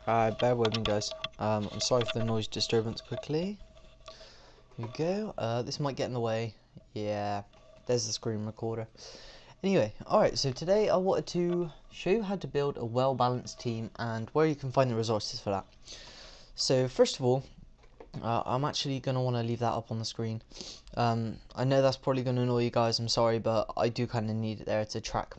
Bear with me, guys. I'm sorry for the noise disturbance quickly. Here we go. This might get in the way. Yeah, there's the screen recorder. Anyway, alright, so today I wanted to show you how to build a well-balanced team and where you can find the resources for that. So first of all, I'm actually going to want to leave that up on the screen. I know that's probably going to annoy you guys, I'm sorry, but I do kind of need it there to track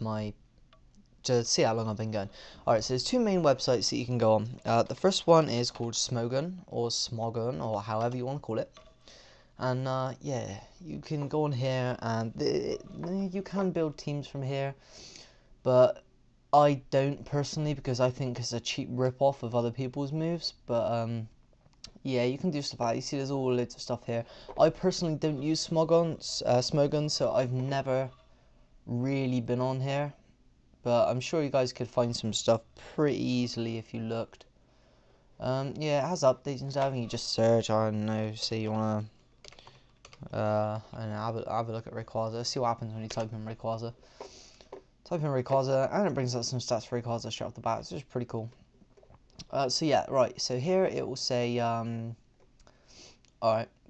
to see how long I've been going. Alright, so there's two main websites that you can go on. The first one is called Smokin, or however you want to call it. And yeah, you can go on here and you can build teams from here, but I don't personally, because I think it's a cheap rip-off of other people's moves. But yeah, you can do stuff like that. You see there's all loads of stuff here. I personally don't use Smokin, so I've never really been on here, but I'm sure you guys could find some stuff pretty easily if you looked. Yeah, it has updates and stuff, and you just search, I don't know, say you wanna I don't know, have a look at Rayquaza, see what happens when you type in Rayquaza. Type in Rayquaza, and it brings up some stats for Rayquaza straight off the bat, so it's pretty cool. So yeah, right, so here it will say, alright,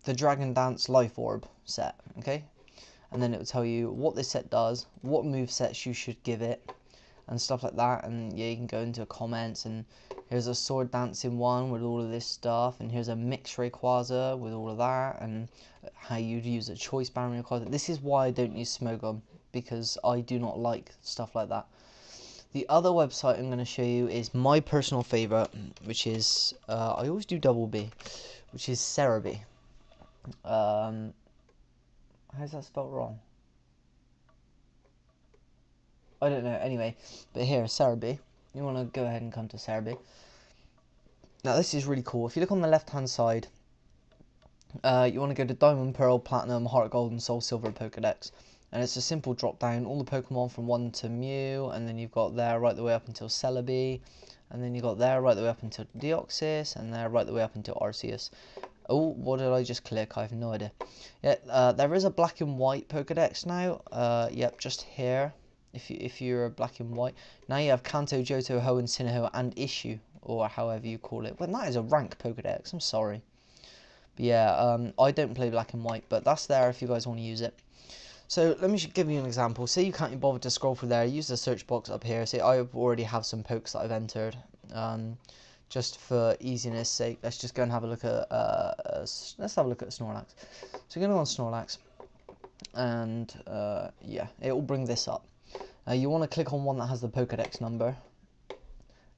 the Dragon Dance Life Orb set, okay? And then it will tell you what this set does, what move sets you should give it, and stuff like that. And yeah, you can go into comments, and here's a sword dancing one with all of this stuff, and here's a mixed Rayquaza with all of that, and how you'd use a choice band Rayquaza. This is why I don't use Smogon, because I do not like stuff like that. The other website I'm going to show you is my personal favourite, which is, I always do double B, which is Cerebi. How's that spelled wrong? I don't know, anyway, but here, Cerebi. You want to go ahead and come to Cerebi. Now this is really cool. If you look on the left hand side, you want to go to Diamond, Pearl, Platinum, Heart Gold and Soul Silver Pokedex. And it's a simple drop down, all the Pokemon from 1 to Mew, and then you've got there right the way up until Celebi, and then you've got there right the way up until Deoxys, and there right the way up until Arceus. Oh, what did I just click? I have no idea. Yeah, there is a black and white Pokedex now. Yep, just here. If you're a black and white. Now you have Kanto, Johto, Hoenn, Sinnoh, and Issue, or however you call it. Well, that is a rank Pokedex, I'm sorry. But yeah, I don't play black and white, but that's there if you guys want to use it. So let me give you an example. Say you can't be bothered to scroll through there, use the search box up here. Say I already have some pokes that I've entered. Just for easiness sake, let's just go and have a look at Snorlax. So we're going to go on Snorlax, and yeah, it will bring this up. You want to click on one that has the Pokedex number,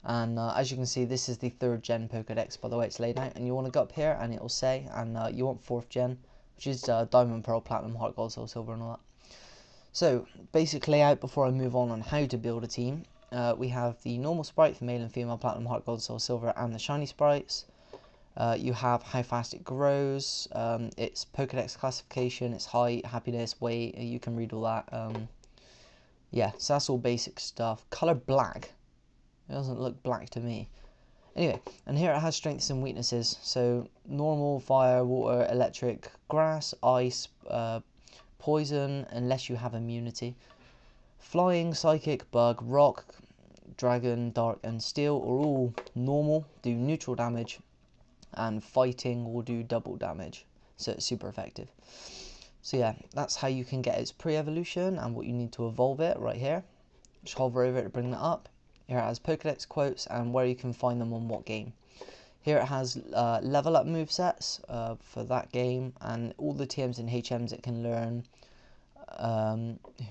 and as you can see, this is the 3rd gen Pokedex by the way it's laid out, and you want to go up here and it will say, and you want 4th gen, which is Diamond, Pearl, Platinum, Heart Gold, Soul Silver and all that. So basic layout before I move on how to build a team. We have the normal sprite for male and female, Platinum, Heart Gold, Soul Silver, and the shiny sprites. You have how fast it grows, its Pokedex classification, its height, happiness, weight, you can read all that. Yeah, so that's all basic stuff. Color black. It doesn't look black to me. Anyway, and here it has strengths and weaknesses. So normal, fire, water, electric, grass, ice, poison, unless you have immunity. Flying, psychic, bug, rock, dragon, dark, and steel are all normal, do neutral damage, and fighting will do double damage. So it's super effective. So yeah, that's how you can get its pre-evolution and what you need to evolve it right here. Just hover over it to bring that up. Here it has Pokedex quotes and where you can find them on what game. Here it has level up movesets for that game, and all the TMs and HMs it can learn.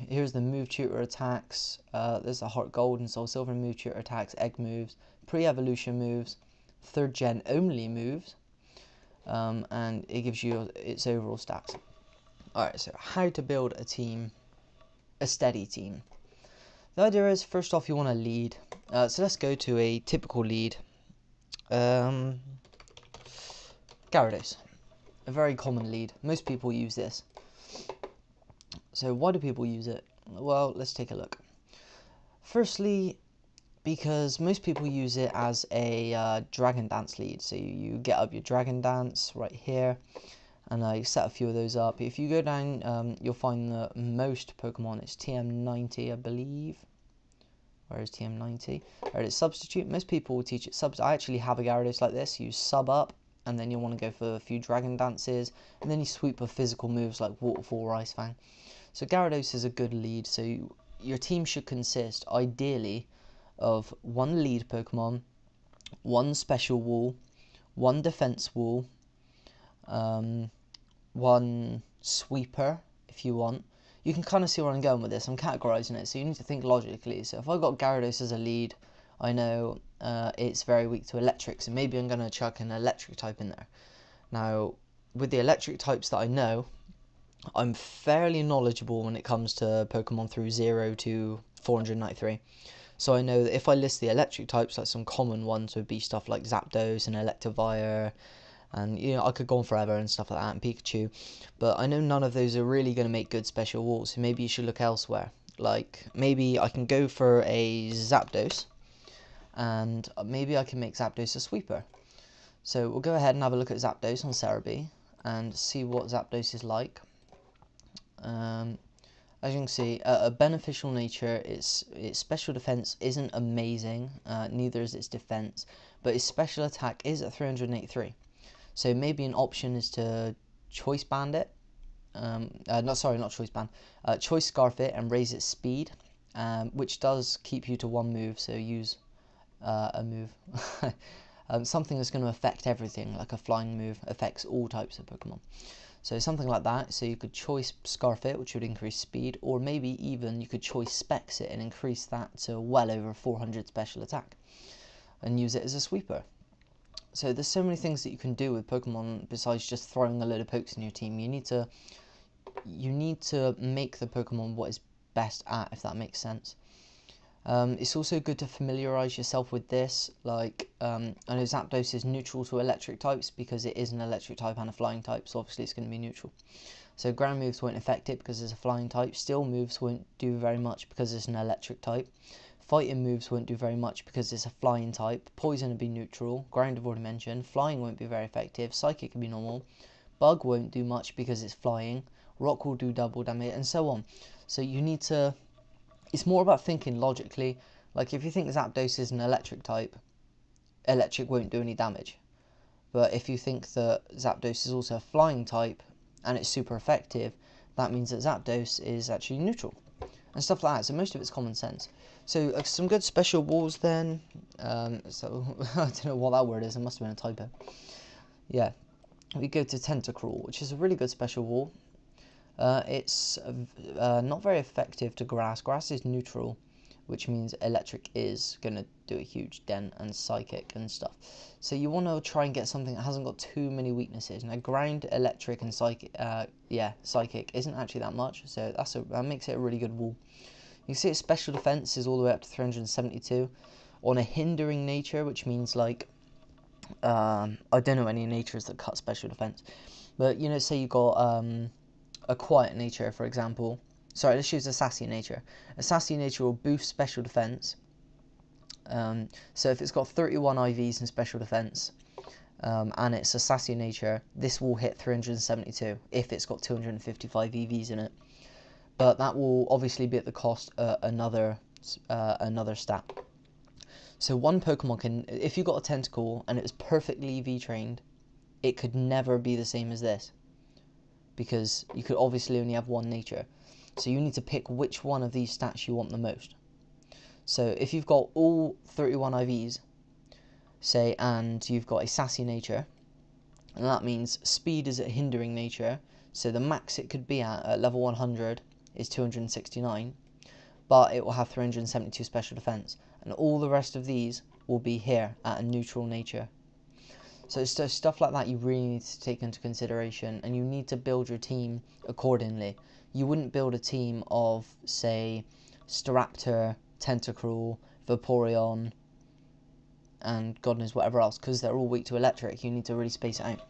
Here's the move tutor attacks. There's the Heart Gold and Soul Silver move tutor attacks, egg moves, pre-evolution moves, 3rd gen only moves, and it gives you its overall stats. Alright, so how to build a team, a steady team. The idea is, first off, you want a lead. So let's go to a typical lead. Gyarados. A very common lead. Most people use this. So why do people use it? Well, let's take a look. Firstly, because most people use it as a Dragon Dance lead. So you get up your Dragon Dance right here, and you set a few of those up. If you go down, you'll find the most Pokemon. It's TM90, I believe. Where is TM90? Alright, it's substitute. Most people will teach it subs. I actually have a Gyarados like this. You sub up, and then you want to go for a few dragon dances, and then you sweep with physical moves like Waterfall or Ice Fang. So Gyarados is a good lead. So your team should consist, ideally, of one lead Pokemon, one special wall, one defense wall, one sweeper if you want. You can kind of see where I'm going with this. I'm categorizing it, so you need to think logically. So if I got Gyarados as a lead, I know it's very weak to electric, so maybe I'm going to chuck an electric type in there. Now, with the electric types that I know, I'm fairly knowledgeable when it comes to Pokemon through 0 to 493. So I know that if I list the electric types, like some common ones would be stuff like Zapdos and Electivire, and I could go on forever and stuff like that, and Pikachu, but I know none of those are really going to make good special walls, so maybe you should look elsewhere. Like, maybe I can go for a Zapdos, and maybe I can make Zapdos a sweeper. So we'll go ahead and have a look at Zapdos on Cerebi, and see what Zapdos is like. As you can see, a beneficial nature, its special defense isn't amazing, neither is its defense, but its special attack is at 383. So maybe an option is to choice band it. Not choice band. Choice scarf it and raise its speed, which does keep you to one move. So use a move, something that's going to affect everything, like a flying move affects all types of Pokemon. So something like that. So you could choice scarf it, which would increase speed, or maybe even you could choice specs it and increase that to well over 400 special attack, and use it as a sweeper. So there's so many things that you can do with Pokemon besides just throwing a load of pokes in your team. You need to make the Pokemon what it's best at, if that makes sense. It's also good to familiarize yourself with this. Like, I know Zapdos is neutral to electric types because it is an electric type and a flying type, so obviously it's going to be neutral. So ground moves won't affect it because it's a flying type. Steel moves won't do very much because it's an electric type. Fighting moves won't do very much because it's a flying type. Poison will be neutral. Ground I've already mentioned. Flying won't be very effective. Psychic will be normal. Bug won't do much because it's flying. Rock will do double damage, and so on. So you need to... It's more about thinking logically. Like, if you think Zapdos is an electric type, electric won't do any damage. But if you think that Zapdos is also a flying type and it's super effective, that means that Zapdos is actually neutral. And stuff like that. So most of it's common sense. So some good special walls then. So I don't know what that word is. It must have been a typo. Yeah. We go to Tentacruel, which is a really good special wall. It's not very effective to grass. Grass is neutral, which means electric is going to do a huge dent, and psychic and stuff. So you want to try and get something that hasn't got too many weaknesses. Now ground, electric and psychic, psychic isn't actually that much, so that makes it a really good wall. You can see its special defense is all the way up to 372 on a hindering nature, which means like I don't know any natures that cut special defense, but say you got a quiet nature, for example. Sorry, let's use a sassy nature. A sassy nature will boost special defense. So if it's got 31 IVs in special defense, and it's a sassy nature, this will hit 372 if it's got 255 EVs in it. But that will obviously be at the cost another stat. So one Pokemon can, if you got a Tentacle and it was perfectly EV trained, it could never be the same as this, because you could obviously only have one nature. So you need to pick which one of these stats you want the most. So if you've got all 31 IVs, say, and you've got a sassy nature, and that means speed is a hindering nature, so the max it could be at level 100 is 269, but it will have 372 special defense, and all the rest of these will be here at a neutral nature. So stuff like that you really need to take into consideration, and you need to build your team accordingly. You wouldn't build a team of, say, Staraptor, Tentacruel, Vaporeon, and God knows whatever else, because they're all weak to electric. You need to really space it out.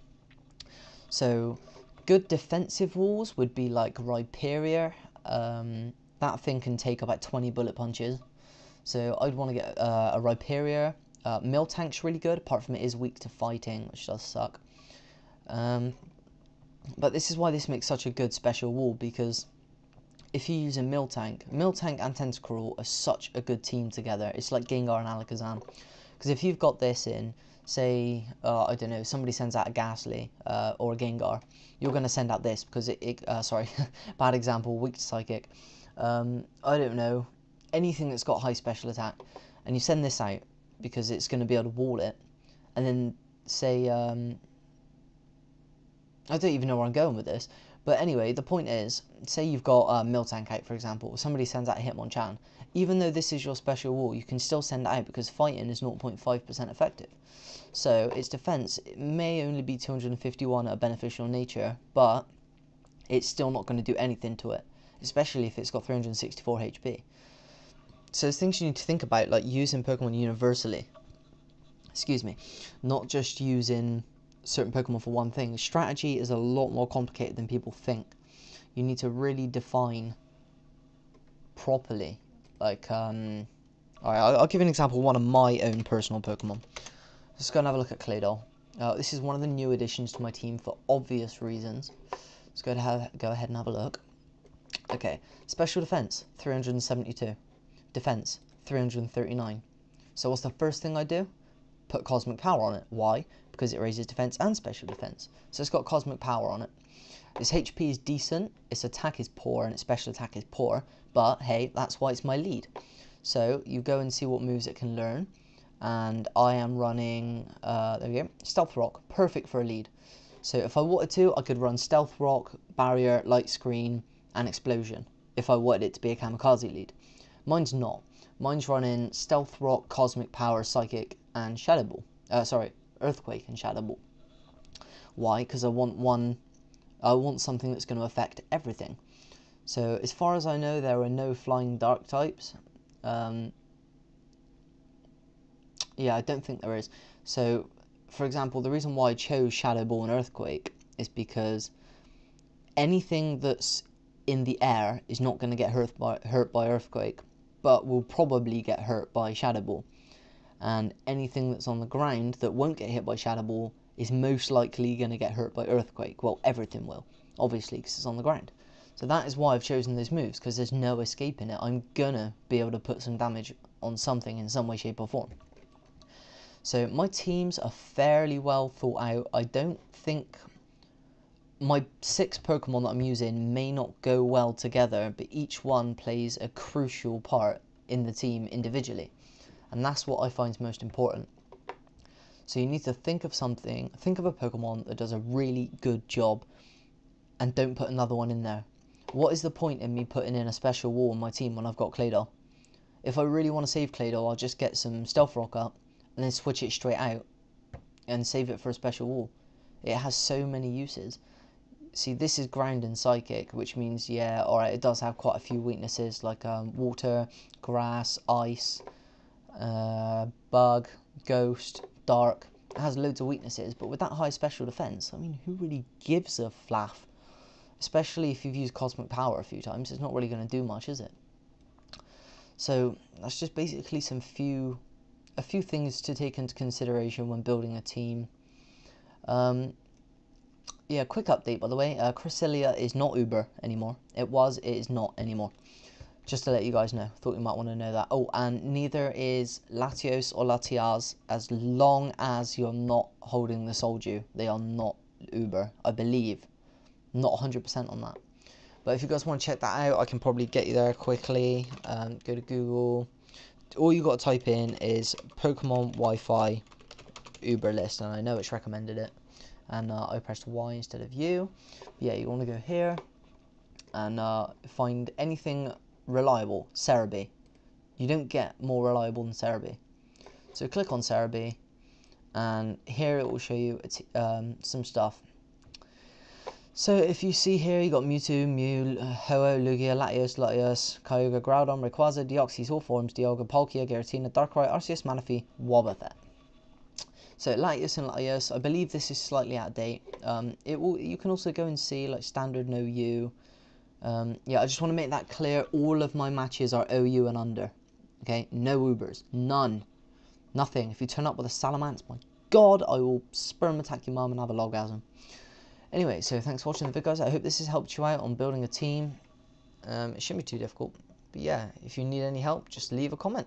So good defensive walls would be like Rhyperior. That thing can take about 20 bullet punches. So I'd want to get a Rhyperior. Miltank's really good, apart from it is weak to fighting, which does suck. But this is why this makes such a good special wall, because if you use a Miltank and Tentacruel are such a good team together. It's like Gengar and Alakazam. Because if you've got this in, say, I don't know, somebody sends out a Ghastly or a Gengar, you're going to send out this because sorry, bad example, weak to Psychic. I don't know, anything that's got high special attack, and you send this out because it's going to be able to wall it, and then say, I don't even know where I'm going with this, but anyway, the point is, say you've got Miltank out, for example, somebody sends out a Hitmonchan. Even though this is your special wall, you can still send it out because fighting is 0.5% effective. So its defense, it may only be 251 at a beneficial nature, but it's still not going to do anything to it, especially if it's got 364 HP. So there's things you need to think about, like using Pokemon universally. Excuse me, not just using certain Pokemon for one thing. Strategy is a lot more complicated than people think. You need to really define properly. Like, alright, I'll give you an example of one of my own personal Pokemon. Let's go and have a look at Claydol. This is one of the new additions to my team for obvious reasons. Let's go ahead and have a look. Okay, special defense, 372. Defense, 339. So what's the first thing I do? Put Cosmic Power on it. Why? Because it raises defense and special defense. So it's got Cosmic Power on it. Its HP is decent, its attack is poor, and its special attack is poor. But hey, that's why it's my lead. So you go and see what moves it can learn. And I am running, there we go, Stealth Rock, perfect for a lead. So if I wanted to, I could run Stealth Rock, Barrier, Light Screen, and Explosion, if I wanted it to be a Kamikaze lead. Mine's not. Mine's running Stealth Rock, Cosmic Power, Psychic, and Shadow Ball. Earthquake and Shadow Ball. Why? Because I want something that's going to affect everything. So as far as I know, there are no Flying Dark types. Yeah, I don't think there is. So, for example, the reason why I chose Shadow Ball and Earthquake is because anything that's in the air is not going to get hurt by Earthquake, but will probably get hurt by Shadow Ball. And anything that's on the ground that won't get hit by Shadow Ball is most likely going to get hurt by Earthquake. Well, everything will, obviously, because it's on the ground. So that is why I've chosen those moves, because there's no escaping it. I'm going to be able to put some damage on something in some way, shape or form. So my teams are fairly well thought out. I don't think my 6 Pokemon that I'm using may not go well together, but each one plays a crucial part in the team individually. And that's what I find is most important. So you need to think of a Pokemon that does a really good job and don't put another one in there. What is the point in me putting in a special wall on my team when I've got Claydol? If I really want to save Claydol, I'll just get some Stealth Rock up and then switch it straight out and save it for a special wall. It has so many uses. See, this is Ground and Psychic, which means, yeah, alright, it does have quite a few weaknesses, like water, grass, ice, bug, ghost, dark. It has loads of weaknesses, but with that high special defense, I mean, who really gives a flaff? Especially if you've used Cosmic Power a few times, it's not really going to do much, is it? So that's just basically a few things to take into consideration when building a team. Yeah, quick update by the way, Cresselia is not Uber anymore. It is not anymore. Just to let you guys know, thought you might want to know that. Oh, and neither is Latios or Latias, as long as you're not holding the Soldew. They are not Uber, I believe. Not 100% on that. But if you guys want to check that out, I can probably get you there quickly. Go to Google. All you got to type in is Pokemon Wi-Fi Uber list, and I know it's recommended it. And I pressed Y instead of U. Yeah, you want to go here and find anything reliable. Cerebi. You don't get more reliable than Cerebi. So click on Cerebi, and here it will show you some stuff. So if you see here, you got Mewtwo, Mew, Ho-Oh, Lugia, Latios, Kyogre, Groudon, Rayquaza, Deoxys, all forms, Dialga, Palkia, Giratina, Darkrai, Arceus, Manaphy, Wobbuffet. So Latios and Latios, I believe this is slightly out of date. You can also go and see like standard no U. Yeah, I just want to make that clear. All of my matches are OU and under. Okay, no Ubers, none, nothing. If you turn up with a Salamence, my God, I will sperm attack your mum and have a loggasm. Anyway, so thanks for watching the video, guys. I hope this has helped you out on building a team. It shouldn't be too difficult. But yeah, if you need any help, just leave a comment.